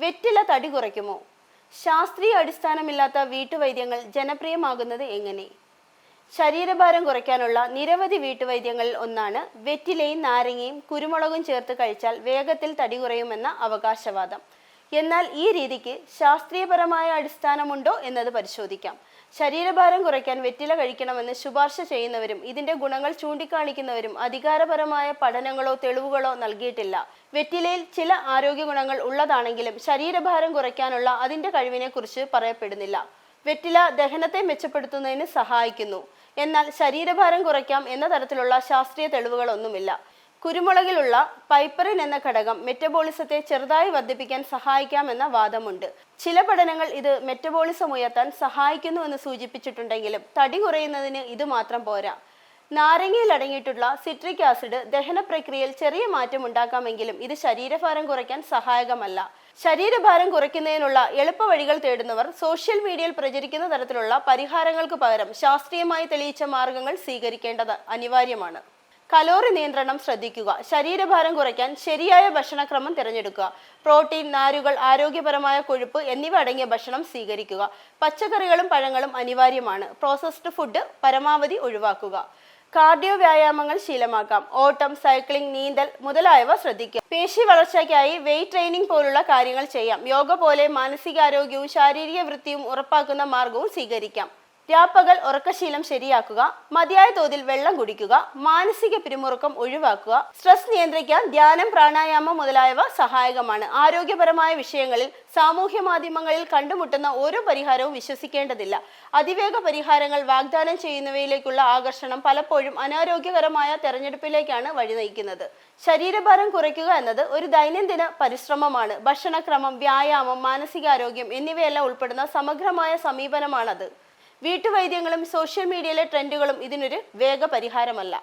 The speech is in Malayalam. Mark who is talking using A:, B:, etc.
A: വെറ്റില തടി കുറയ്ക്കുമോ? ശാസ്ത്രീയ അടിസ്ഥാനമില്ലാത്ത വീട്ടുവൈദ്യങ്ങൾ ജനപ്രിയമാകുന്നത് എങ്ങനെ? ശരീരഭാരം കുറയ്ക്കാനുള്ള നിരവധി വീട്ടുവൈദ്യങ്ങളിൽ ഒന്നാണ് വെറ്റിലയും നാരങ്ങയും കുരുമുളകും ചേർത്ത് കഴിച്ചാൽ വേഗത്തിൽ തടി കുറയുമെന്ന അവകാശവാദം. എന്നാൽ ഈ രീതിക്ക് ശാസ്ത്രീയപരമായ അടിസ്ഥാനമുണ്ടോ എന്നത് പരിശോധിക്കാം. ശരീരഭാരം കുറയ്ക്കാൻ വെറ്റില കഴിക്കണമെന്ന് ശുപാർശ ചെയ്യുന്നവരും ഇതിന്റെ ഗുണങ്ങൾ ചൂണ്ടിക്കാണിക്കുന്നവരും അധികാരപരമായ പഠനങ്ങളോ തെളിവുകളോ നൽകിയിട്ടില്ല. വെറ്റിലയിൽ ചില ആരോഗ്യ ഗുണങ്ങൾ ഉള്ളതാണെങ്കിലും ശരീരഭാരം കുറയ്ക്കാനുള്ള അതിന്റെ കഴിവിനെ കുറിച്ച് പറയപ്പെടുന്നില്ല. വെറ്റില ദഹനത്തെ മെച്ചപ്പെടുത്തുന്നതിന് സഹായിക്കുന്നു, എന്നാൽ ശരീരഭാരം കുറയ്ക്കാം എന്ന തരത്തിലുള്ള ശാസ്ത്രീയ തെളിവുകളൊന്നുമില്ല. കുരുമുളകിലുള്ള പൈപ്പറിൻ എന്ന ഘടകം മെറ്റബോളിസത്തെ ചെറുതായി വർദ്ധിപ്പിക്കാൻ സഹായിക്കാമെന്ന വാദമുണ്ട്. ചില പഠനങ്ങൾ ഇത് മെറ്റബോളിസം ഉയർത്താൻ സഹായിക്കുന്നുവെന്ന് സൂചിപ്പിച്ചിട്ടുണ്ടെങ്കിലും തടി കുറയുന്നതിന് ഇത് മാത്രം പോരാ. നാരങ്ങയിൽ അടങ്ങിയിട്ടുള്ള സിട്രിക് ആസിഡ് ദഹന പ്രക്രിയയിൽ ചെറിയ മാറ്റം ഉണ്ടാക്കാമെങ്കിലും ഇത് ശരീരഭാരം കുറയ്ക്കാൻ സഹായകമല്ല. ശരീരഭാരം കുറയ്ക്കുന്നതിനുള്ള എളുപ്പ വഴികൾ തേടുന്നവർ സോഷ്യൽ മീഡിയയിൽ പ്രചരിക്കുന്ന തരത്തിലുള്ള പരിഹാരങ്ങൾക്ക് പകരം ശാസ്ത്രീയമായി തെളിയിച്ച മാർഗങ്ങൾ സ്വീകരിക്കേണ്ടത് അനിവാര്യമാണ്. കലോറി നിയന്ത്രണം ശ്രദ്ധിക്കുക. ശരീരഭാരം കുറയ്ക്കാൻ ശരിയായ ഭക്ഷണക്രമം തിരഞ്ഞെടുക്കുക. പ്രോട്ടീൻ, നാരുകൾ, ആരോഗ്യപരമായ കൊഴുപ്പ് എന്നിവ അടങ്ങിയ ഭക്ഷണം സ്വീകരിക്കുക. പച്ചക്കറികളും പഴങ്ങളും അനിവാര്യമാണ്. പ്രോസസ്ഡ് ഫുഡ് പരമാവധി ഒഴിവാക്കുക. കാർഡിയോ വ്യായാമങ്ങൾ ശീലമാക്കാം. ഓട്ടം, സൈക്ലിംഗ്, നീന്തൽ മുതലായവ ശ്രദ്ധിക്കുക. പേശി വളർച്ചയ്ക്കായി വെയ്റ്റ് ട്രെയിനിങ് പോലുള്ള കാര്യങ്ങൾ ചെയ്യാം. യോഗ പോലെ മാനസികാരോഗ്യവും ശാരീരിക വൃത്തിയും ഉറപ്പാക്കുന്ന മാർഗവും സ്വീകരിക്കാം. രാപ്പകൽ ഉറക്കശീലം ശരിയാക്കുക. മതിയായ തോതിൽ വെള്ളം കുടിക്കുക. മാനസിക പിരിമുറുക്കം ഒഴിവാക്കുക. സ്ട്രെസ് നിയന്ത്രിക്കാൻ ധ്യാനം, പ്രാണായാമം മുതലായവ സഹായകമാണ്. ആരോഗ്യപരമായ വിഷയങ്ങളിൽ സാമൂഹ്യ മാധ്യമങ്ങളിൽ കണ്ടുമുട്ടുന്ന ഓരോ പരിഹാരവും വിശ്വസിക്കേണ്ടതില്ല. അതിവേഗ പരിഹാരങ്ങൾ വാഗ്ദാനം ചെയ്യുന്നവയിലേക്കുള്ള ആകർഷണം പലപ്പോഴും അനാരോഗ്യകരമായ തെരഞ്ഞെടുപ്പിലേക്കാണ് വഴി നയിക്കുന്നത്. ശരീരഭാരം കുറയ്ക്കുക എന്നത് ഒരു ദൈനംദിന പരിശ്രമമാണ്. ഭക്ഷണക്രമം, വ്യായാമം, മാനസികാരോഗ്യം എന്നിവയെല്ലാം ഉൾപ്പെടുന്ന സമഗ്രമായ സമീപനമാണത്. വീട്ടുവൈദ്യങ്ങളും സോഷ്യൽ മീഡിയയിലെ ട്രെൻഡുകളും ഇതിനൊരു വേഗ പരിഹാരമല്ല.